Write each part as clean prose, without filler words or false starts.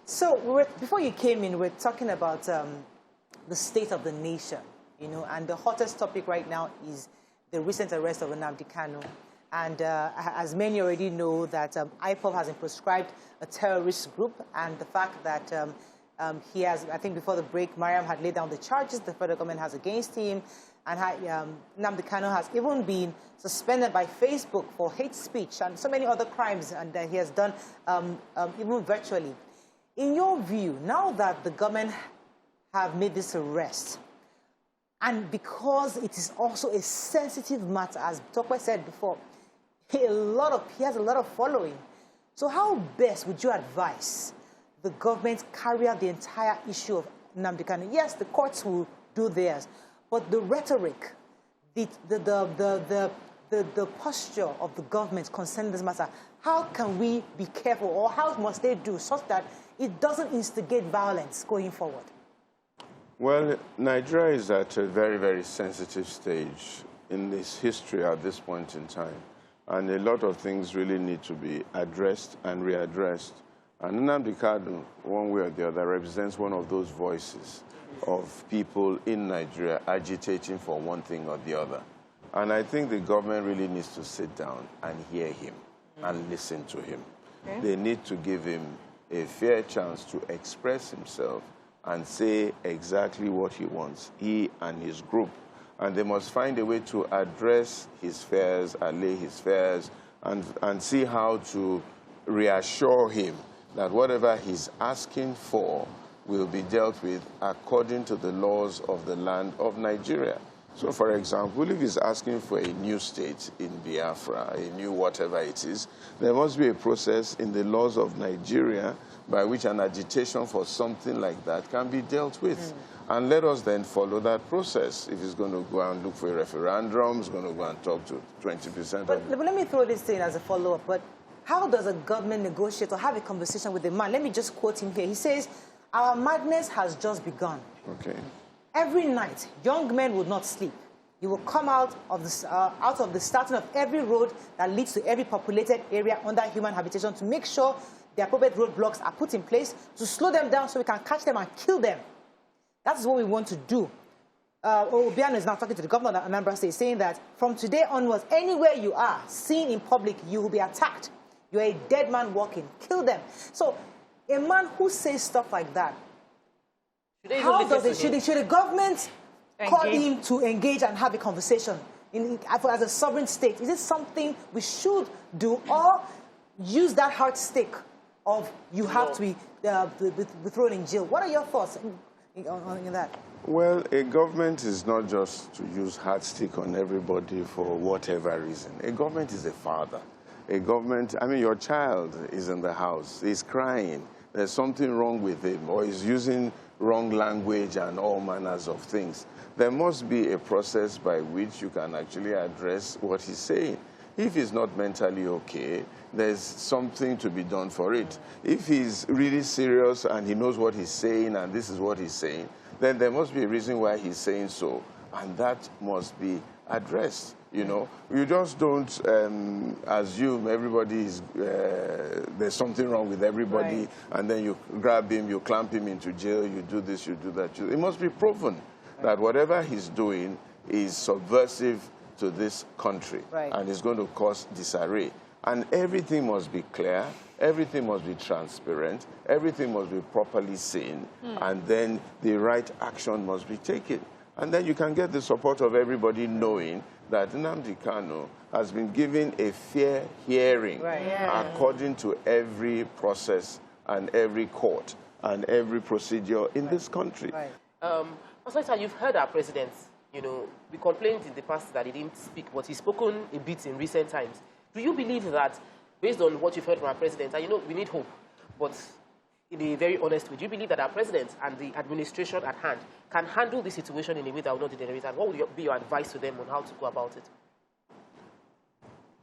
So before you came in, we're talking about the state of the nation, and the hottest topic right now is the recent arrest of Nnamdi Kanu. And as many already know, that IPOB has been proscribed a terrorist group, and the fact that he has, I think before the break, Mariam had laid down the charges the federal government has against him, and Nnamdi Kanu has even been suspended by Facebook for hate speech and so many other crimes, and he has done even virtually. In your view, now that the government have made this arrest, and because it is also a sensitive matter, as Tokwe said before, he has a lot of following. So how best would you advise the government carry out the entire issue of Nnamdi Kanu? Yes, the courts will do theirs, but the rhetoric, the posture of the government concerning this matter, how can we be careful, or how must they do such that it doesn't instigate violence going forward? Well, Nigeria is at a very, very sensitive stage in its history at this point in time. And a lot of things really need to be addressed and readdressed. And Nnamdi Kanu, one way or the other, represents one of those voices of people in Nigeria agitating for one thing or the other. And I think the government really needs to sit down and hear him and listen to him. Okay. They need to give him a fair chance to express himself and say exactly what he wants, he and his group. And they must find a way to address his fears, allay his fears, and see how to reassure him that whatever he's asking for will be dealt with according to the laws of the land of Nigeria. So, for example, if he's asking for a new state in Biafra, a new whatever it is, there must be a process in the laws of Nigeria by which an agitation for something like that can be dealt with. And let us then follow that process. If he's going to go and look for a referendum, he's going to go and talk to 20% but let me throw this in as a follow-up. But how does a government negotiate or have a conversation with the man? Let me just quote him here. He says, "Our madness has just begun." Okay. Every night, young men would not sleep. You will come out of the starting of every road that leads to every populated area under human habitation to make sure the appropriate roadblocks are put in place to slow them down so we can catch them and kill them. That's what we want to do. Obiano is now talking to the governor of Anambra State, saying that from today onwards, anywhere you are seen in public, you will be attacked. You're a dead man walking. Kill them. So a man who says stuff like that, should the government call him to engage and have a conversation as a sovereign state? Is it something we should do, or use that hard stick of you have to be thrown in jail? What are your thoughts on that? Well, a government is not just to use hard stick on everybody for whatever reason. A government is a father. A government, I mean, your child is in the house, he's crying, there's something wrong with him, or he's using wrong language and all manners of things. There must be a process by which you can actually address what he's saying. If he's not mentally okay, there's something to be done for it. If he's really serious and he knows what he's saying and this is what he's saying, then there must be a reason why he's saying so, and that must be addressed. You know, you just don't assume everybody is, there's something wrong with everybody, right, and then you grab him, you clamp him into jail, you do this, you do that. It must be proven that whatever he's doing is subversive to this country, right, and is going to cause disarray. And everything must be clear, everything must be transparent, everything must be properly seen, and then the right action must be taken. And then you can get the support of everybody knowing that Nnamdi Kanu has been given a fair hearing, right, according to every process and every court and every procedure in this country. Right. Pastor, you've heard our president, you know, we complained in the past that he didn't speak, but he's spoken a bit in recent times. Do you believe that, based on what you've heard from our president, and you know, we need hope, but in a very honest way, do you believe that our president and the administration at hand can handle the situation in a way that will not degenerate? And what would be your advice to them on how to go about it?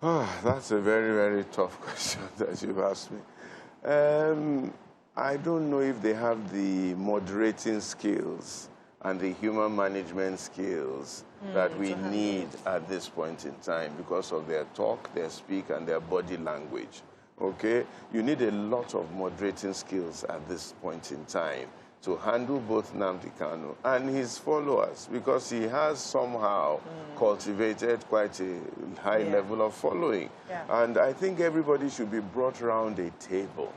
Oh, that's a very, very tough question that you've asked me. I don't know if they have the moderating skills and the human management skills that we need at this point in time because of their talk, their speak, and their body language. okay? You need a lot of moderating skills at this point in time to handle both Nnamdi Kanu and his followers, because he has somehow cultivated quite a high level of following. Yeah. And I think everybody should be brought around a table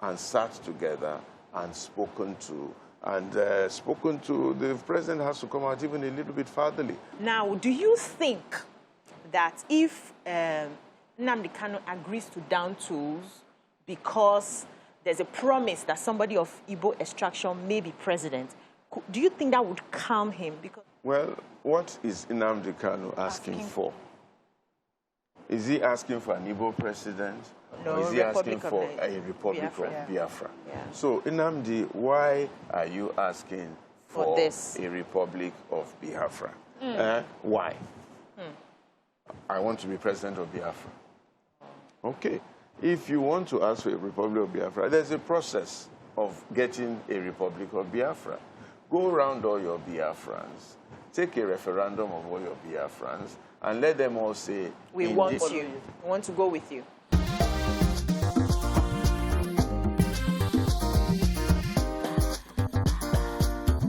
and sat together and spoken to. And the president has to come out even a little bit fartherly. Now, do you think that if Nnamdi Kanu agrees to down tools because there's a promise that somebody of Igbo extraction may be president, do you think that would calm him? Because well, what is Nnamdi Kanu asking for? Is he asking for an Igbo president? No, or is he asking Republic for of a Republic Biafra. of Biafra? Yeah. So, Nnamdi, why are you asking for this? a Republic of Biafra? Why? I want to be president of Biafra. Okay. If you want to ask for a Republic of Biafra, there's a process of getting a Republic of Biafra. Go around all your Biafrans, take a referendum of all your Biafrans, and let them all say, we want you. We want to go with you.